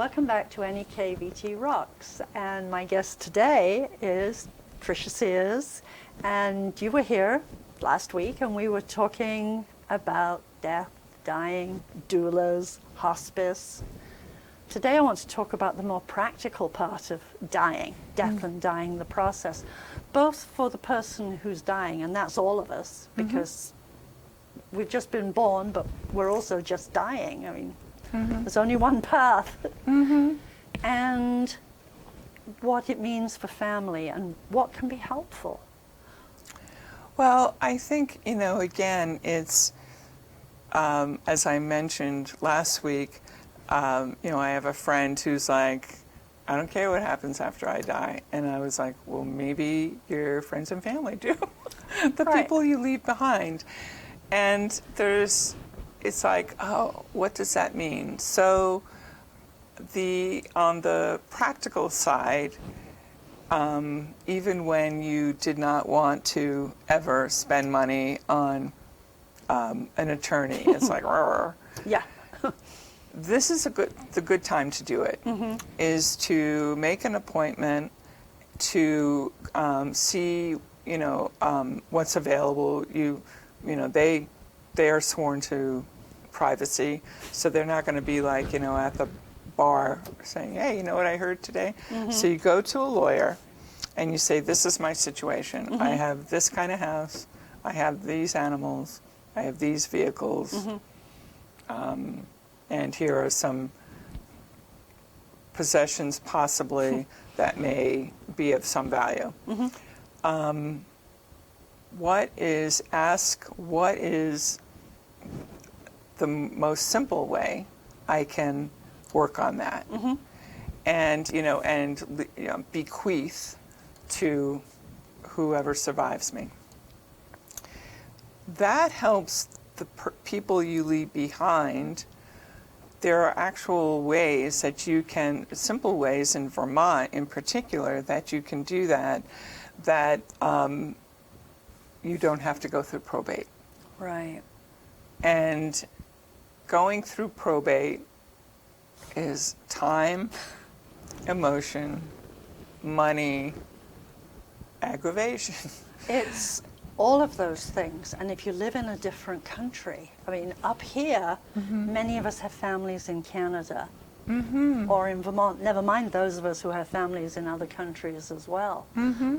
welcome back to NEK-TV Rocks. And my guest today is Patricia Sears. And you were here last week and we were talking about death, dying, doulas, hospice. Today I want to talk about the more practical part of dying, death and dying, the process, both for the person who's dying, and that's all of us, because we've just been born, but we're also just dying. I mean, there's only one path. And what it means for family and what can be helpful. Well, I think, again, it's, as I mentioned last week, I have a friend who's like, I don't care what happens after I die. And I was like, well, maybe your friends and family do. The people you leave behind. And it's like, oh, what does that mean? So on the practical side, even when you did not want to ever spend money on an attorney, it's like, yeah. This is the good time to do it, is to make an appointment to see, what's available. They are sworn to privacy, so they're not going to be like, at the bar saying, hey, you know what I heard today? So you go to a lawyer and you say, this is my situation. I have this kind of house. I have these animals. I have these vehicles. And here are some possessions possibly that may be of some value. What is the most simple way I can work on that? And bequeath to whoever survives me. That helps the people you leave behind. There are actual ways that you can, simple ways in Vermont in particular, that you can do that you don't have to go through probate. Right. And going through probate is time, emotion, money, aggravation. It's all of those things. And if you live in a different country, I mean, up here, many of us have families in Canada or in Vermont, never mind those of us who have families in other countries as well.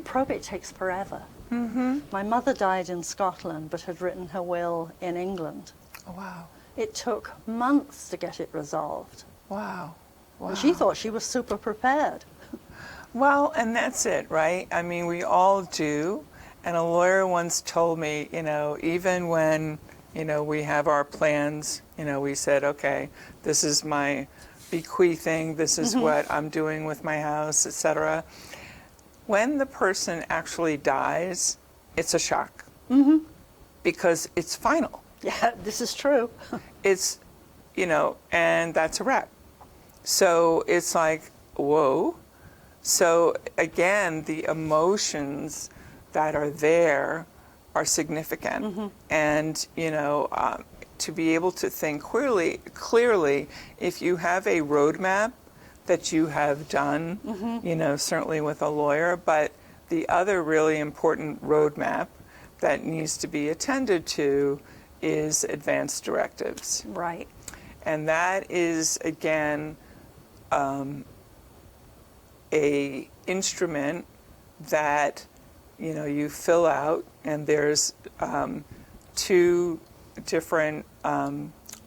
Probate takes forever. My mother died in Scotland but had written her will in England. Oh, wow. It took months to get it resolved. Wow. And she thought she was super prepared. Well, and that's it, right? I mean, we all do. And a lawyer once told me, even when, we have our plans, we said, okay, this is my bequeathing, this is what I'm doing with my house, etc. When the person actually dies, it's a shock. Because it's final. Yeah, this is true. It's, and that's a wrap. So it's like, whoa. So again, the emotions that are there are significant. And, to be able to think clearly, if you have a roadmap that you have done, certainly with a lawyer, but the other really important roadmap that needs to be attended to is advance directives. Right. And that is, again, a instrument that you fill out, and there's two different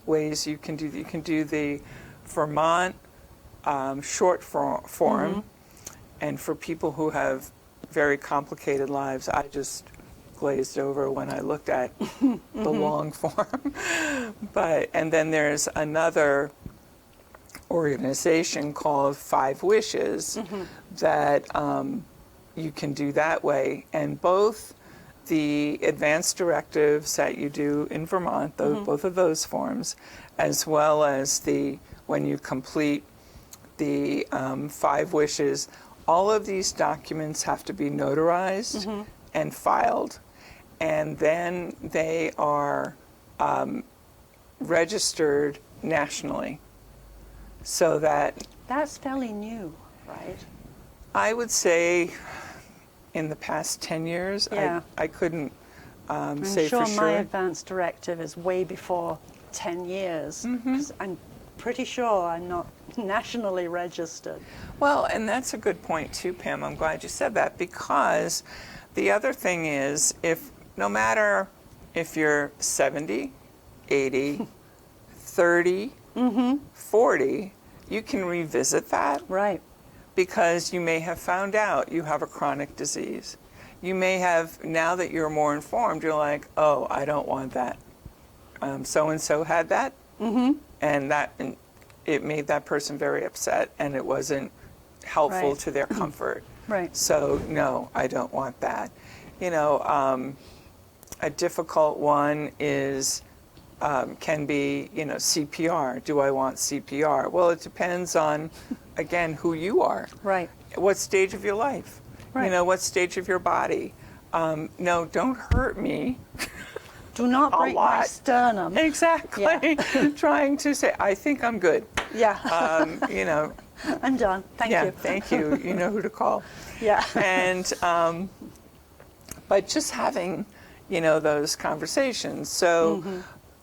ways you can do. You can do the Vermont short form, and for people who have very complicated lives, I just glazed over when I looked at the long form. And then there's another organization called Five Wishes that you can do that way. And both the advance directives that you do in Vermont, both of those forms, as well as when you complete the Five Wishes, all of these documents have to be notarized and filed. And then they are registered nationally, so that That's fairly new, right? I would say in the past 10 years, Yeah. I couldn't I'm say sure for sure. my advance directive is way before 10 years. 'Cause I'm pretty sure I'm not nationally registered. Well, and that's a good point too, Pam. I'm glad you said that, because the other thing is, if no matter if you're 70, 80, 30, 40, you can revisit that, Right. because you may have found out you have a chronic disease. You may have, now that you're more informed, you're like, oh, I don't want that. So-and-so had that, and it made that person very upset, and it wasn't helpful Right. to their comfort. Right. So, no, I don't want that. You know, a difficult one is, can be, you know, CPR. Do I want CPR? Well, it depends on, again, who you are. Right. What stage of your life? Right. You know, what stage of your body? No, don't hurt me. Do not break my lot. sternum. Exactly. Trying to say, I think I'm good. Yeah. You know, I'm done. Thank yeah, you. thank you. You know who to call. Yeah. And, but just having, you know, those conversations. So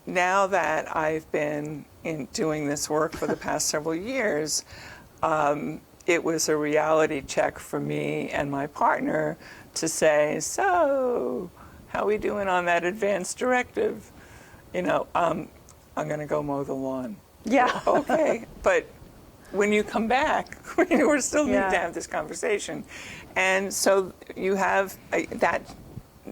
now that I've been doing this work for the past several years, it was a reality check for me and my partner to say, so, how we doing on that advance directive? You know, I'm going to go mow the lawn. Yeah. Okay, but when you come back, we're still need Yeah. to have this conversation. And so you have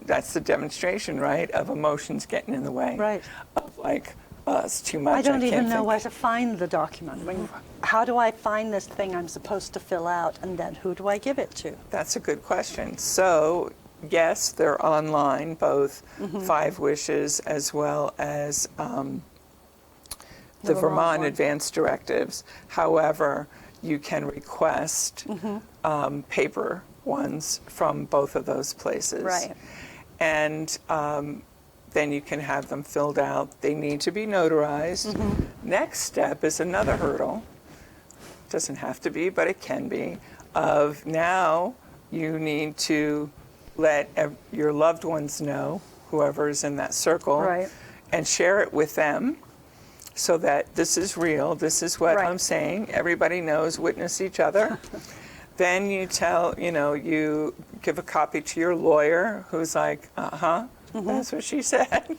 that's the demonstration, right, of emotions getting in the way. Right. Of like, oh, it's too much. I don't can't even know think. where to find the document. I mean, how do I find this thing I'm supposed to fill out, and then who do I give it to? That's a good question. So, yes, they're online, both 5 Wishes as well as the Vermont Vermont one. Advance Directives. However, you can request paper ones from both of those places. Right. And then you can have them filled out. They need to be notarized. Next step is another hurdle. Doesn't have to be, but it can be. Of now, you need to let your loved ones know, whoever is in that circle, Right. and share it with them, so that this is real. This is what Right. I'm saying. Everybody knows. Witness each other. Then you you give a copy to your lawyer, who's like, that's what she said.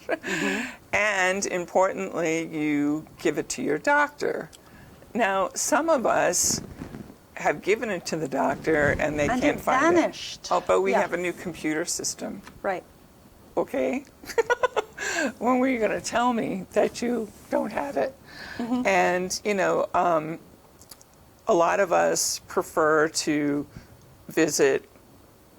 And importantly, you give it to your doctor. Now, some of us have given it to the doctor and they And can't it find vanished. it. Oh, but we Yeah. have a new computer system. Right. Okay? When were you going to tell me that you don't have it? And, a lot of us prefer to visit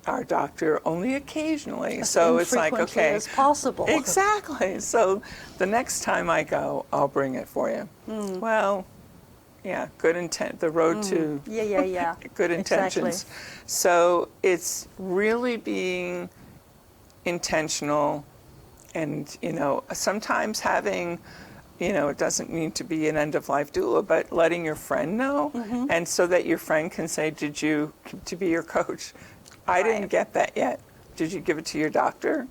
our doctor only occasionally. So it's like, Infrequently okay. as possible. Exactly. So the next time I go, I'll bring it for you. Well, yeah, good intent. The road to Yeah. good intentions. Exactly. So it's really being intentional, and sometimes having, it doesn't need to be an end-of-life doula, but letting your friend know, and so that your friend can say, to be your coach, I didn't Right. get that yet. Did you give it to your doctor?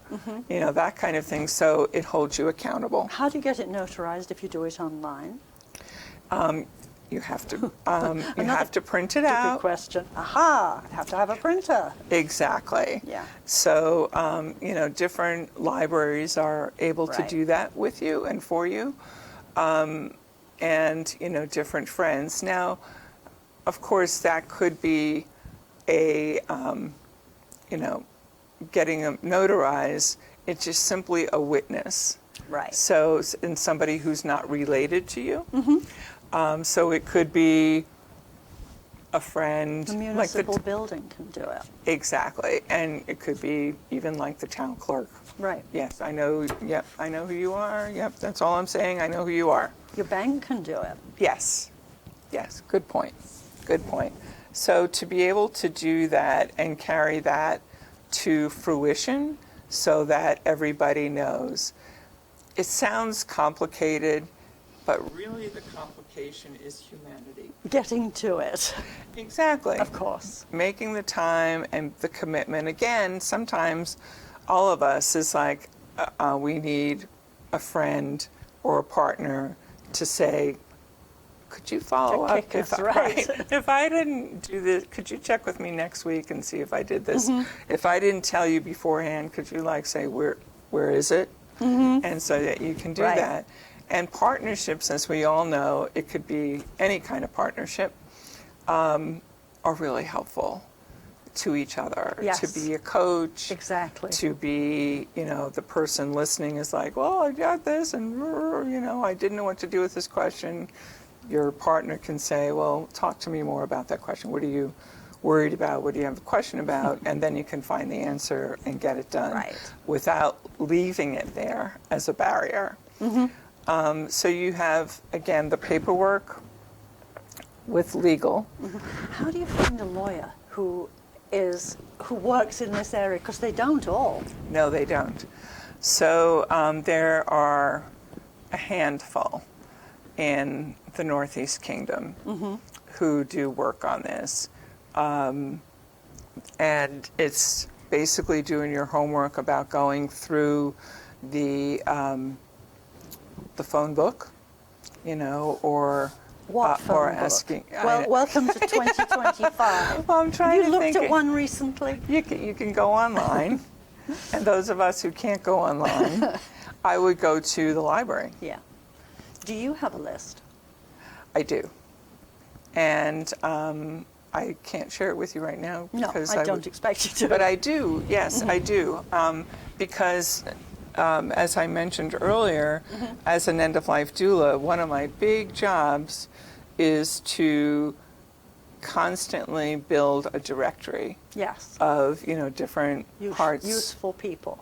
That kind of thing. So it holds you accountable. How do you get it notarized if you do it online? You have to print it Good out. question. Aha! I have to have a printer. Exactly. Yeah. So, different libraries are able to Right. do that with you and for you, and different friends. Now, of course, that could be a, getting them notarized. It's just simply a witness. Right. So, and somebody who's not related to you. So it could be a friend. The like municipal building can do it. Exactly. And it could be even like the town clerk. Right. Yes, I know. Yep, I know who you are. Yep, that's all I'm saying. I know who you are. Your bank can do it. Yes. Yes, good point. Good point. So to be able to do that and carry that to fruition so that everybody knows. It sounds complicated. but really the complication is humanity. Getting to it. Exactly. Of course. Making the time and the commitment. Again, sometimes all of us is like, we need a friend or a partner to say, could you follow up? If I didn't do this, could you check with me next week and see if I did this? If I didn't tell you beforehand, could you say, where is it? And so that you can do that. And partnerships, as we all know, it could be any kind of partnership, are really helpful to each other. Yes. To be a coach. Exactly. To be, the person listening is like, well, I got this, and, I didn't know what to do with this question. Your partner can say, well, talk to me more about that question. What are you worried about? What do you have a question about? And then you can find the answer and get it done without leaving it there as a barrier. So you have, again, the paperwork with legal. How do you find a lawyer who works in this area? Because they don't all. No, they don't. So there are a handful in the Northeast Kingdom who do work on this. And it's basically doing your homework about going through the phone book, or What phone or book? asking. Well, welcome to 2025. Well, I'm trying Have to you think. looked at one recently? You can go online, and those of us who can't go online, I would go to the library. Yeah. Do you have a list? I do, and I can't share it with you right now because I don't expect you to. But I do. Yes, I do, because. As I mentioned earlier, as an end-of-life doula, one of my big jobs is to constantly build a directory of different parts. Useful people.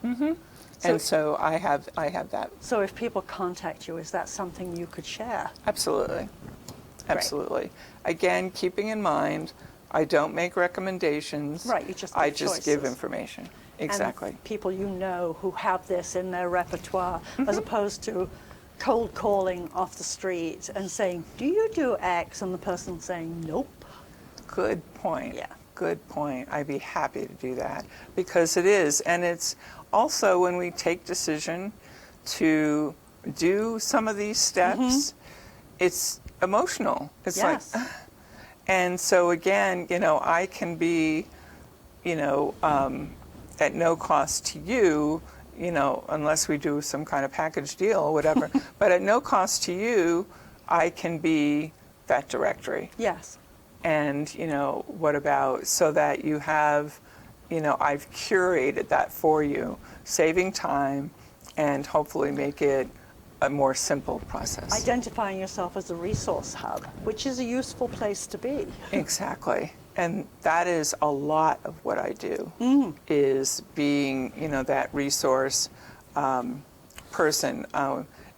And so I have that. So if people contact you, is that something you could share? Absolutely. Absolutely. Again, keeping in mind, I don't make recommendations. Right, you just I make just choices. give information. Exactly. And people who have this in their repertoire, as opposed to cold calling off the street and saying, do you do X? And the person saying, nope. Good point. Yeah. Good point. I'd be happy to do that because it is. And it's also when we take decision to do some of these steps, it's emotional. It's like, and so again, I can be, at no cost to you, unless we do some kind of package deal or whatever, but at no cost to you, I can be that directory. Yes. And, what about, so that you have, I've curated that for you, saving time and hopefully make it a more simple process. Identifying yourself as a resource hub, which is a useful place to be. Exactly. And that is a lot of what I do, is being, that resource person.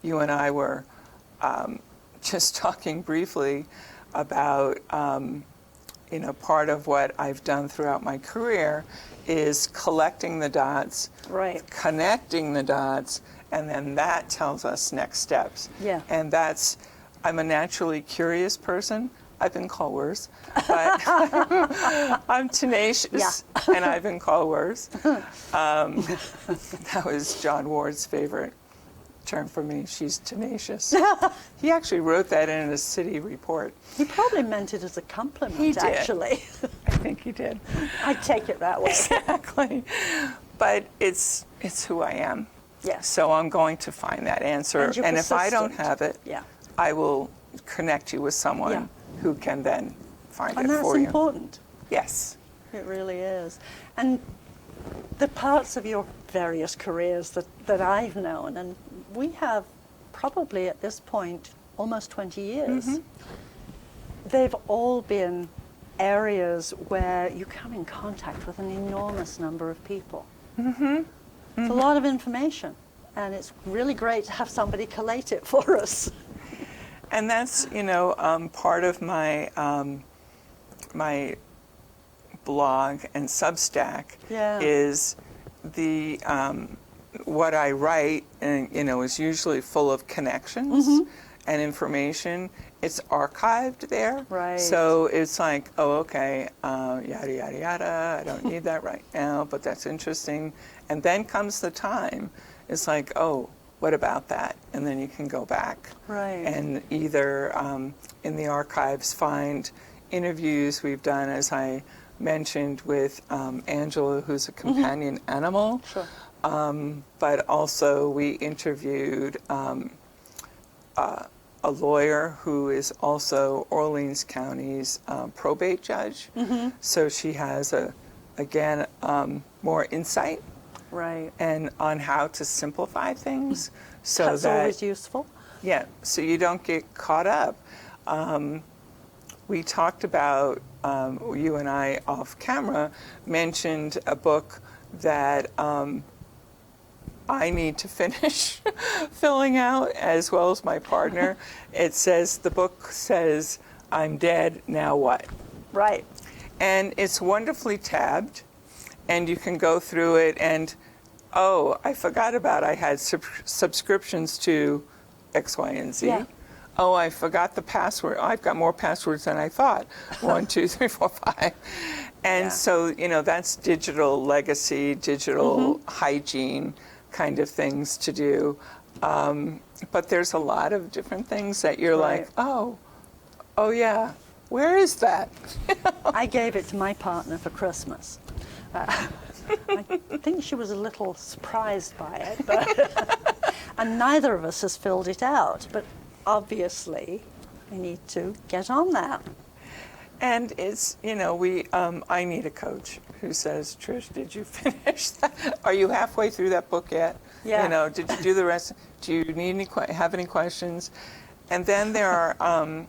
You and I were just talking briefly about, part of what I've done throughout my career is collecting the dots, connecting the dots, and then that tells us next steps. Yeah. And I'm a naturally curious person. I've been called worse, but I'm tenacious, and I've been called worse. That was John Ward's favorite term for me. She's tenacious. He actually wrote that in a city report. He probably meant it as a compliment, He did. actually. I think he did. I take it that way. Exactly. But it's who I am. Yes. So I'm going to find that answer. And if I don't have it, I will connect you with someone who can then find it for you. And that's important. Yes. It really is. And the parts of your various careers that I've known, and we have probably at this point almost 20 years, they've all been areas where you come in contact with an enormous number of people. It's a lot of information, and it's really great to have somebody collate it for us. And that's, part of my my blog and Substack is the what I write, and is usually full of connections and information, it's archived there. Right. So it's like, oh, okay, yada, yada, yada. I don't need that right now, but that's interesting. And then comes the time. It's like, oh, what about that? And then you can go back. Right. And either in the archives find interviews we've done, as I mentioned, with Angela, who's a companion animal. Sure. But also we interviewed a lawyer who is also Orleans County's probate judge. So she has, again, more insight. Right. And on how to simplify things. So That's that, always useful. yeah, so you don't get caught up. We talked about, you and I off camera, mentioned a book that I need to finish filling out, as well as my partner. The book says, I'm dead, now what? Right. And it's wonderfully tabbed, and you can go through it and, oh, I forgot about I had subscriptions to X, Y, and Z. Yeah. Oh, I forgot the password. I've got more passwords than I thought. 1, 2, 3, 4, 5. And Yeah. so, that's digital legacy, digital hygiene kind of things to do. But there's a lot of different things that you're Right. like, oh yeah, where is that? I gave it to my partner for Christmas. I think she was a little surprised by it, but and neither of us has filled it out. But obviously, we need to get on that. And it's, I need a coach who says, Trish, did you finish that? Are you halfway through that book yet? Yeah. Did you do the rest? Do you need have any questions? And then there are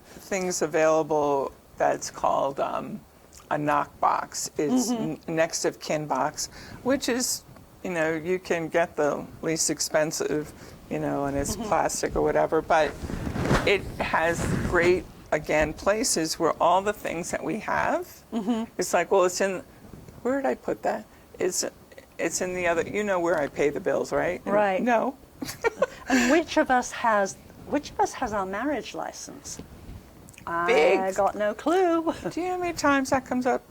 things available that's called a knock box. It's next of kin box, which is, you can get the least expensive, and it's plastic or whatever, but it has great, again, places where all the things that we have, it's like, well, where did I put that? It's in the other, where I pay the bills, right? Right. No. And which of us has our marriage license? Big. I got no clue. Do you know how many times that comes up?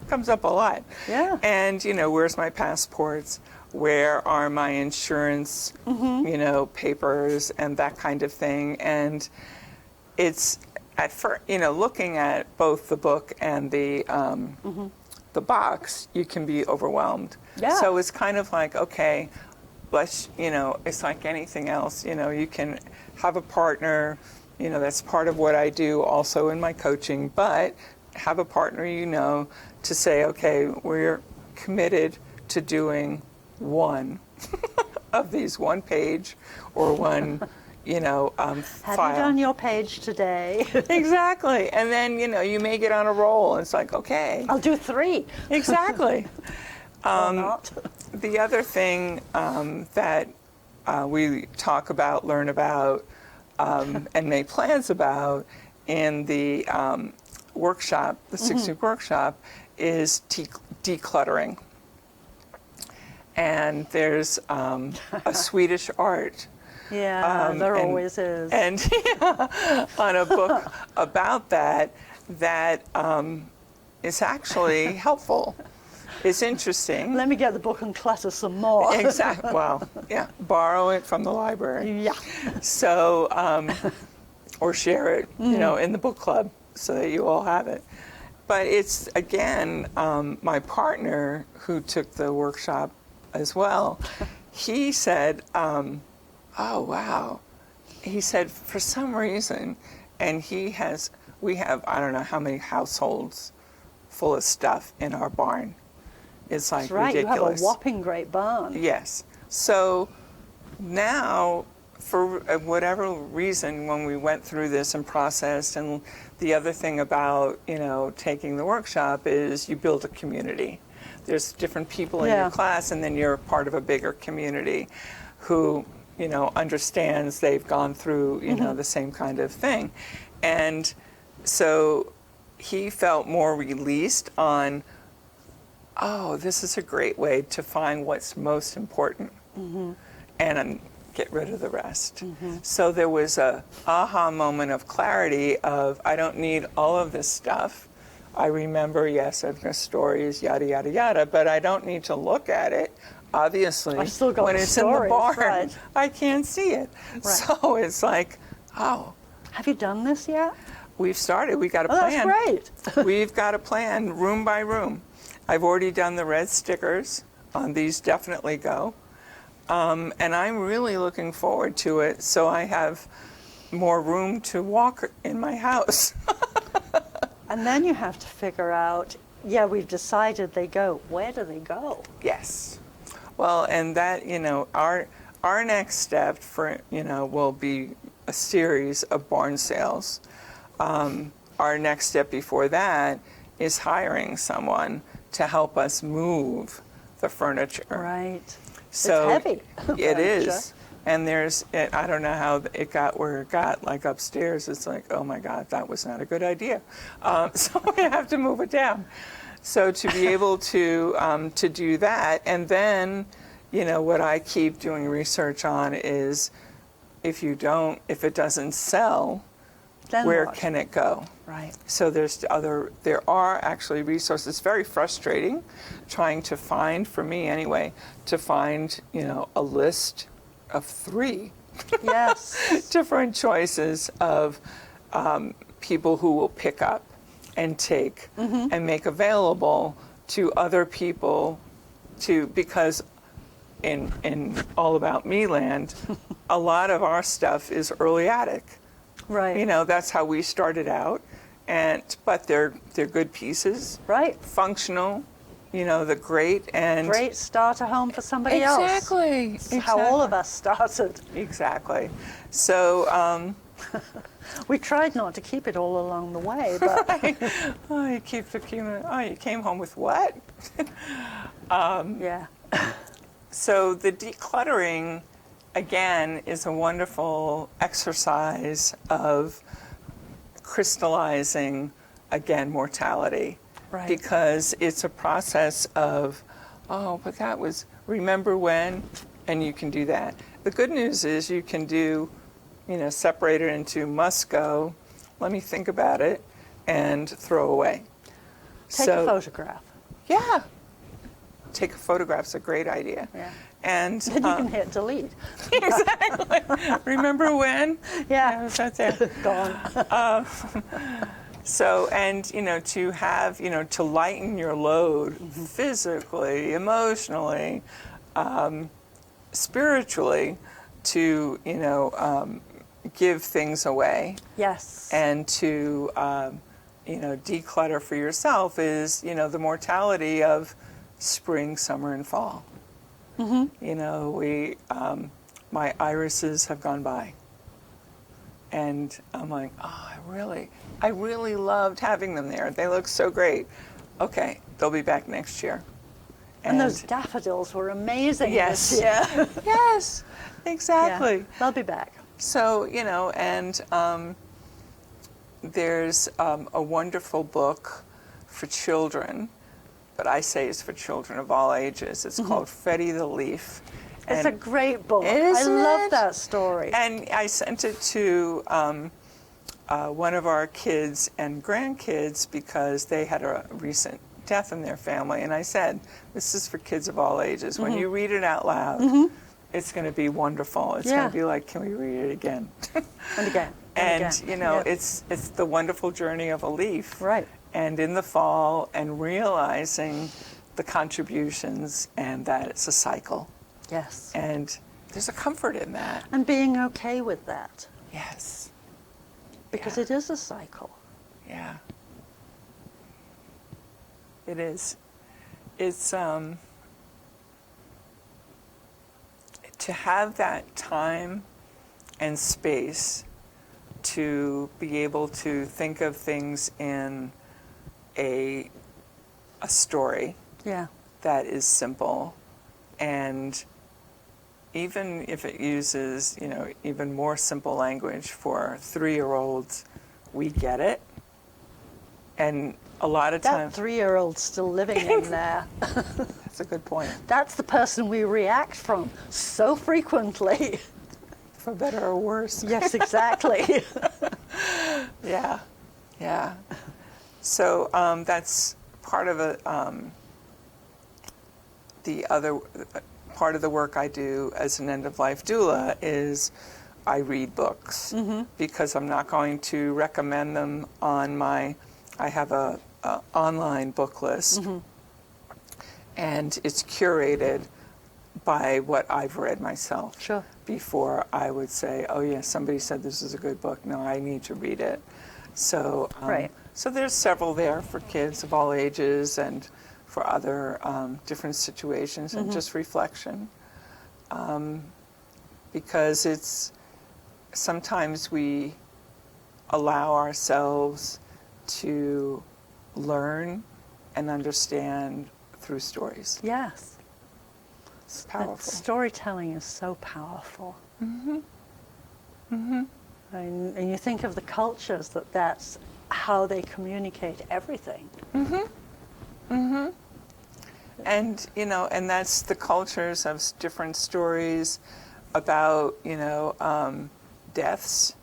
Comes up a lot. Yeah. And, where's my passports? Where are my insurance, papers and that kind of thing? And it's at first, looking at both the book and the box, you can be overwhelmed. Yeah. So it's kind of like, okay, it's like anything else. You can have a partner. That's part of what I do also in my coaching. But have a partner, to say, okay, we're committed to doing one of these, one page or one, Have file. you done your page today? Exactly. And then, you may get on a roll and it's like, okay. I'll do 3. Exactly. Or not. The other thing that we talk about, learn about, and make plans about in the workshop, the 6-week workshop, is decluttering. And there's a Swedish art. Yeah, there always is. And on a book about that is actually helpful. It's interesting. Let me get the book and clutter some more. Exactly. Well, yeah, borrow it from the library. Yeah. So, or share it, in the book club so that you all have it. But it's, again, my partner who took the workshop as well, he said, oh, wow. He said, for some reason, and we have, I don't know how many households full of stuff in our barn. It's like That's right, ridiculous. you have a whopping great barn. Yes. So now, for whatever reason, when we went through this and processed, and the other thing about, taking the workshop is you build a community. There's different people in your class, and then you're part of a bigger community who, understands they've gone through, the same kind of thing. And so he felt more released on, oh, this is a great way to find what's most important. And get rid of the rest. So there was a aha moment of clarity of, I don't need all of this stuff. I remember, yes, I've got stories, yada, yada, yada, but I don't need to look at it. Obviously, I still got when the it's in the stories, barn, right. I can't see it. Right. So it's like, oh, Have you done this yet? we've started. We got a Oh, plan. that's great. We've got a plan, room by room. I've already done the red stickers on these. Definitely go. And I'm really looking forward to it. So I have more room to walk in my house. And then you have to figure out, yeah, we've decided they go. Where do they go? Yes. Well, and that, our next step for, will be a series of barn sales. Our next step before that is hiring someone to help us move the furniture. Right. So it's heavy. It furniture. is. And I don't know how it got where it got, like upstairs. It's like, oh my God, that was not a good idea. So we have to move it down. So to be able to do that, and then, what I keep doing research on is if it doesn't sell, Then where what? can it go? Right. So there are actually resources. It's very frustrating trying to find, for me anyway, a list of 3 Yes. different choices of people who will pick up and take and make available to other people because in All About Me land, a lot of our stuff is early attic. Right. That's how we started out, but they're good pieces, Right. functional, the great and Great starter home for somebody else. exactly. It's how all of us started. Exactly. So We tried not to keep it all along the way, but you came home with what? yeah. So the decluttering, again, is a wonderful exercise of crystallizing, again, mortality. Right. Because it's a process of, but that was, remember when, and you can do that. The good news is you can do, separate it into must go, let me think about it, and throw away. Take a photograph. Yeah. Take a photograph's a great idea. Yeah. And Then you can hit delete. exactly. Remember when? Yeah. It was right there. Gone. So, and, to have, to lighten your load physically, emotionally, spiritually, to, give things away. Yes. And to, declutter for yourself is, the mortality of spring, summer, and fall. My irises have gone by. And I'm like, I really loved having them there. They look so great. Okay, they'll be back next year. And those daffodils were amazing Yes. this year. Yes, exactly. Yeah, they'll be back. So, and there's a wonderful book for children, but I say it's for children of all ages. It's called Freddie the Leaf. It's a great book. Isn't I love it? that story. And I sent it to one of our kids and grandkids because they had a recent death in their family. And I said, this is for kids of all ages. When you read it out loud, it's going to be wonderful. It's going to be like, can we read it again? And again. And, again. Yeah. it's the wonderful journey of a leaf. Right. And in the fall, and realizing the contributions and that it's a cycle. Yes. And there's a comfort in that. And being okay with that. Yes. Because it is a cycle. Yeah. It is. It's to have that time and space to be able to think of things in a story Yeah. that is simple, and even if it uses, even more simple language for 3-year-olds, we get it. And a lot of That times, 3-year-old's still living in there. that's a good point. That's the person we react from so frequently. for better or worse. Yes, exactly. Yeah, yeah. So that's part of the other part of the work I do as an end-of-life doula is I read books because I'm not going to recommend them on my. I have a online book list, and it's curated by what I've read myself. Sure. Before I would say, oh yeah, somebody said this is a good book. No, I need to read it. So Right. So there's several there for kids of all ages and for other different situations and just reflection. Because it's sometimes we allow ourselves to learn and understand through stories. Yes. It's powerful. Storytelling is so powerful. And you think of the cultures that's how they communicate everything. And, you know, and that's the cultures of different stories about, you know, deaths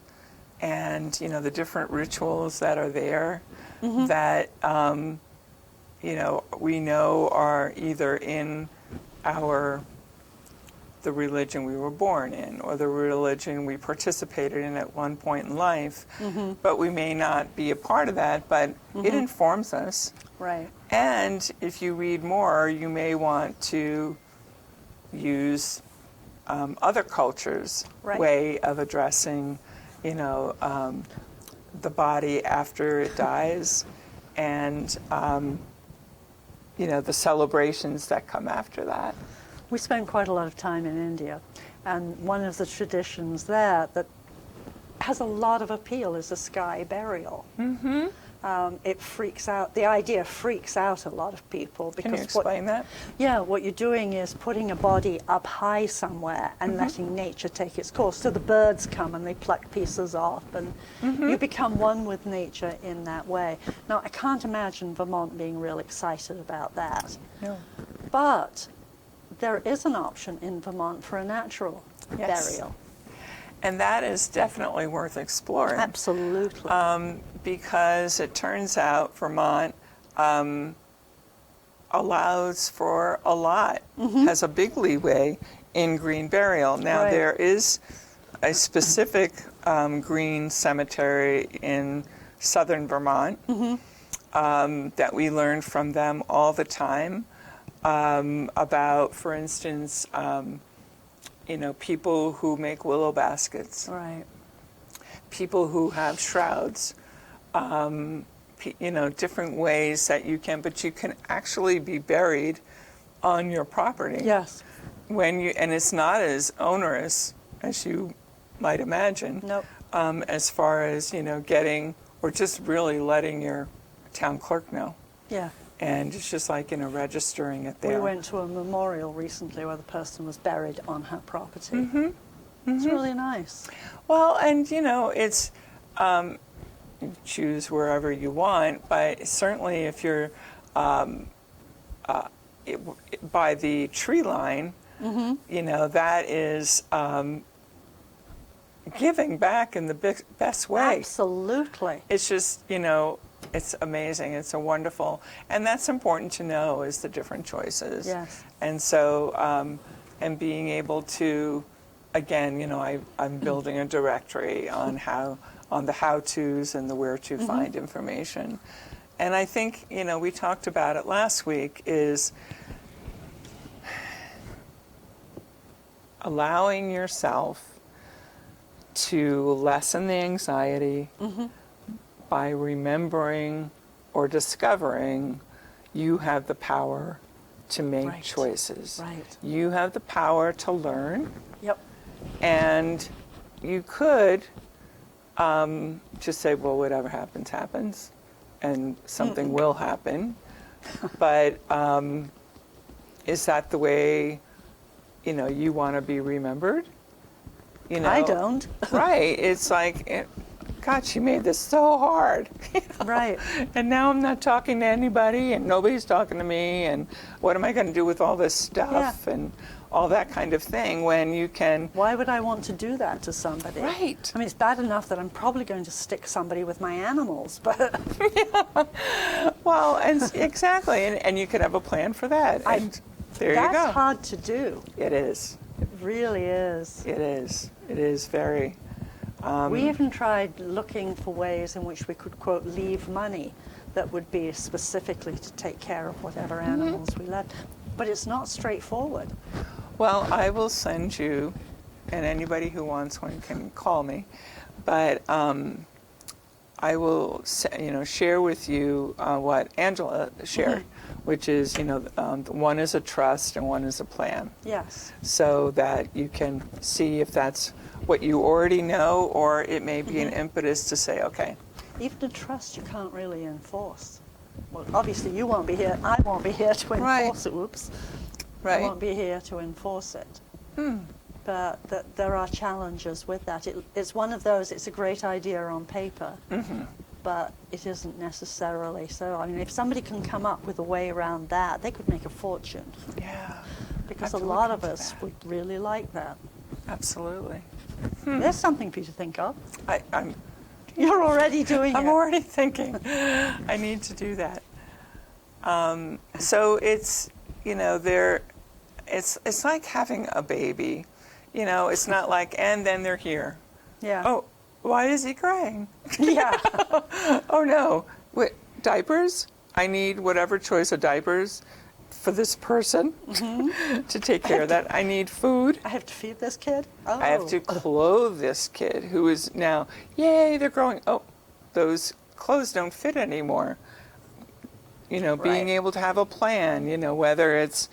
and, you know, the different rituals that are there that, you know, we know are either in the religion we were born in or the religion we participated in at one point in life, but we may not be a part of that, but it informs us. Right. And if you read more, you may want to use other cultures' way of addressing, you know, the body after it dies and, you know, the celebrations that come after that. We spend quite a lot of time in India, and one of the traditions there that has a lot of appeal is the sky burial. It freaks out, the idea freaks out a lot of people. Because Can you explain that? Yeah, what you're doing is putting a body up high somewhere and letting nature take its course. So the birds come and they pluck pieces off, and you become one with nature in that way. Now, I can't imagine Vermont being real excited about that. No. But there is an option in Vermont for a natural burial. And that is definitely worth exploring. Absolutely. Because it turns out Vermont allows for a lot, has a big leeway in green burial. Now, there is a specific green cemetery in southern Vermont that we learn from them all the time about, for instance, you know, people who make willow baskets, Right. people who have shrouds, you know, different ways that you can, but you can actually be buried on your property. Yes. When you, and it's not as onerous as you might imagine. Nope. As far as, you know, getting, or just really letting your town clerk know. Yeah. And it's just like, you know, registering it there. We went to a memorial recently where the person was buried on her property. It's really nice. Well, and, you know, it's, you choose wherever you want, but certainly if you're by the tree line, you know, that is giving back in the best way. Absolutely. It's just, you know, it's amazing. It's a wonderful, and that's important to know, is the different choices. Yes. And so, and being able to, again, you know, I'm building a directory on the how-tos and the where to find information. And I think, you know, we talked about it last week, is allowing yourself to lessen the anxiety by remembering or discovering you have the power to make choices. Right. You have the power to learn. Yep. And you could just say, well, whatever happens, happens, and something will happen. But is that the way, you know, you want to be remembered? You know, I don't. Right. It's like, God, she made this so hard. You know? Right. And now I'm not talking to anybody, and nobody's talking to me, and what am I going to do with all this stuff, and all that kind of thing, when you can... Why would I want to do that to somebody? Right. I mean, it's bad enough that I'm probably going to stick somebody with my animals, but... Well, and exactly, and you could have a plan for that, and there you go. That's hard to do. It is. It really is. It is. It is very... We even tried looking for ways in which we could, quote, leave money that would be specifically to take care of whatever animals we left. But it's not straightforward. Well, I will send you, and anybody who wants one can call me, but I will, share with you what Angela shared, which is, one is a trust and one is a plan. Yes. So that you can see if that's what you already know, or it may be an impetus to say, okay. Even the trust you can't really enforce. Well, obviously you won't be here, I won't be here to enforce it. Oops. Right. I won't be here to enforce it. But there are challenges with that. It's one of those, it's a great idea on paper, but it isn't necessarily so. I mean, if somebody can come up with a way around that, they could make a fortune. Yeah. Because a lot of us would really like that. Absolutely. There's something for you to think of. I'm You're already doing it. I'm already thinking. I need to do that. So it's, it's like having a baby. It's not like, and then they're here. Yeah. Oh, why is he crying? Yeah. Oh no, wait, diapers? I need whatever choice of diapers for this person to take care of that. I need food. I have to feed this kid? Oh. I have to clothe this kid who is now, yay, they're growing. Oh, those clothes don't fit anymore. Being able to have a plan, whether it's,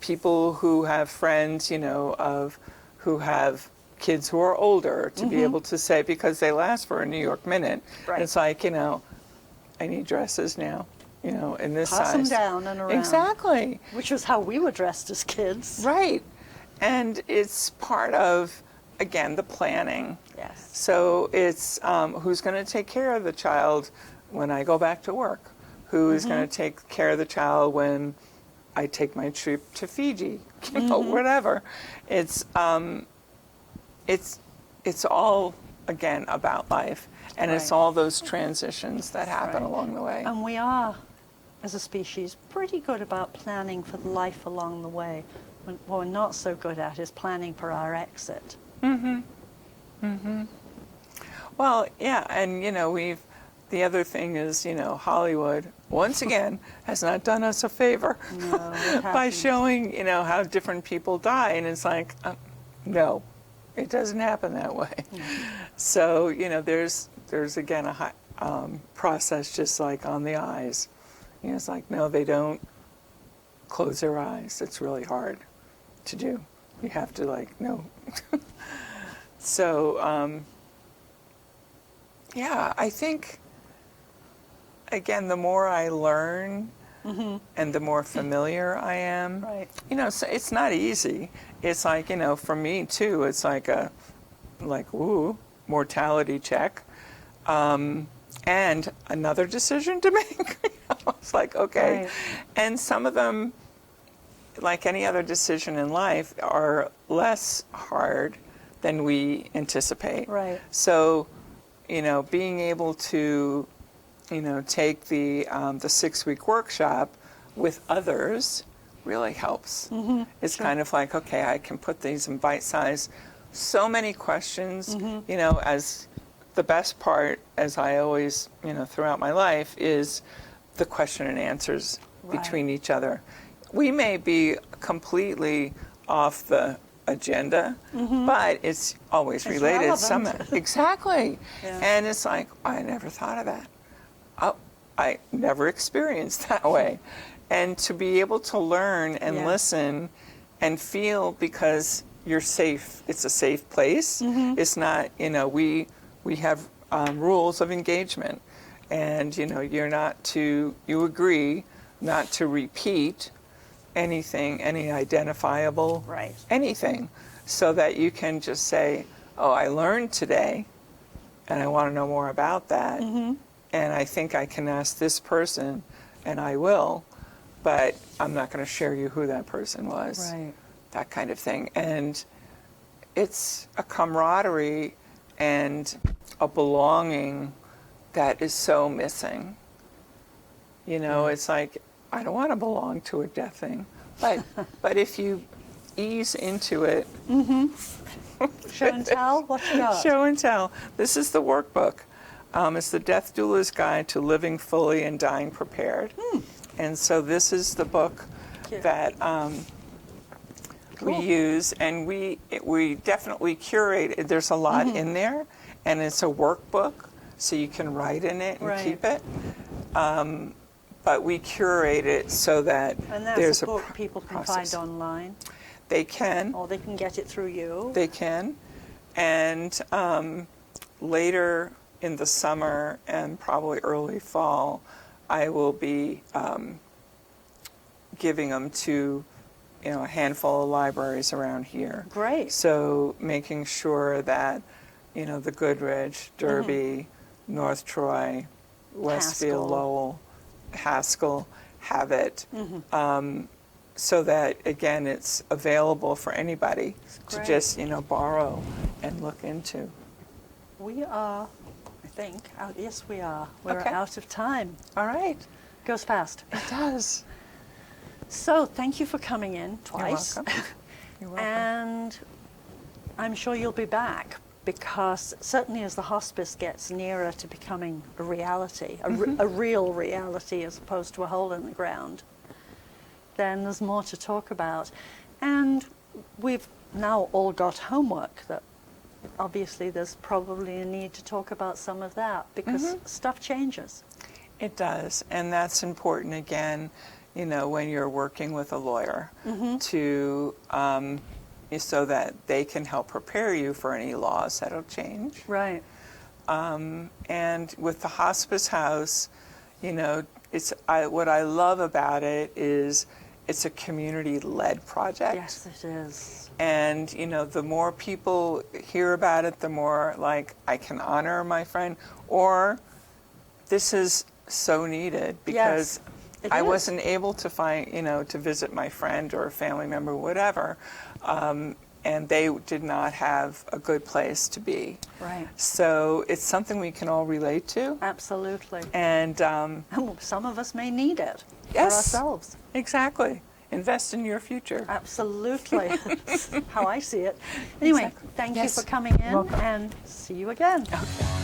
people who have friends, who have kids who are older, to be able to say, because they last for a New York minute. Right. It's like, I need dresses now, in this Pass size. them down and around. Exactly. Which was how we were dressed as kids. Right. And it's part of, again, the planning. Yes. So it's who's going to take care of the child when I go back to work? Who is going to take care of the child when I take my trip to Fiji? Whatever. It's all, again, about life. And it's all those transitions that happen along the way. And we are, as a species, pretty good about planning for the life along the way. What we're not so good at is planning for our exit. Well, yeah, and the other thing is, Hollywood, once again, has not done us a favor by showing, how different people die. And it's like, no, it doesn't happen that way. So, there's again a high, process just like on the eyes. It's like, no, they don't close their eyes. It's really hard to do. You have to no. So, yeah, I think, again, the more I learn and the more familiar I am, so it's not easy. It's like, for me too, it's like ooh, mortality check. And another decision to make. It's like, okay. Right. And some of them, like any other decision in life, are less hard than we anticipate. Right. So, being able to, take the 6-week workshop with others really helps. It's kind of like, okay, I can put these in bite size. So many questions, as the best part, as I always, throughout my life, is the question and answers between each other. We may be completely off the agenda, but it's always related. Exactly. Yeah. And it's like, I never thought of that. Oh, I never experienced that way. And to be able to learn and listen and feel, because you're safe, it's a safe place. It's not, we have rules of engagement, and you're not to, you agree not to repeat anything, any identifiable anything, so that you can just say, oh, I learned today and I want to know more about that. And I think I can ask this person, and I will, but I'm not going to share you who that person was. Right. That kind of thing. And it's a camaraderie and a belonging that is so missing. You know, it's like, I don't want to belong to a death thing. But if you ease into it. Show and tell? What you got? Show and tell. This is the workbook. It's the Death Doula's Guide to Living Fully and Dying Prepared. And so this is the book that we use, and we definitely curate it. There's a lot in there, and it's a workbook, so you can write in it and keep it. But we curate it so that and that's there's a book people can process. find online. They can. Or they can get it through you. They can. And later in the summer and probably early fall, I will be giving them to, a handful of libraries around here. Great. So making sure that, the Goodrich, Derby, North Troy, Westfield, Haskell. Lowell, Haskell have it. So that, again, it's available for anybody to great. just, borrow and look into. We are, I think, yes we are. We're Okay. out of time. All right. Goes fast. It does. So thank you for coming in twice. You're welcome. You're welcome. And I'm sure you'll be back, because certainly as the hospice gets nearer to becoming a reality, a real reality as opposed to a hole in the ground, then there's more to talk about. And we've now all got homework that obviously there's probably a need to talk about some of that, because stuff changes. It does. And that's important, again, when you're working with a lawyer to so that they can help prepare you for any laws that'll change. Right. And with the hospice house, what I love about it is it's a community-led project. Yes, it is. And, the more people hear about it, the more, I can honor my friend. Or this is so needed, because it I is. wasn't able to find, to visit my friend or a family member, whatever. And they did not have a good place to be. Right. So it's something we can all relate to. Absolutely. And Some of us may need it for Yes. ourselves. exactly. Invest in your future. Absolutely. That's how I see it. Anyway, Exactly. thank Yes. you for coming in, Welcome. and see you again. Okay.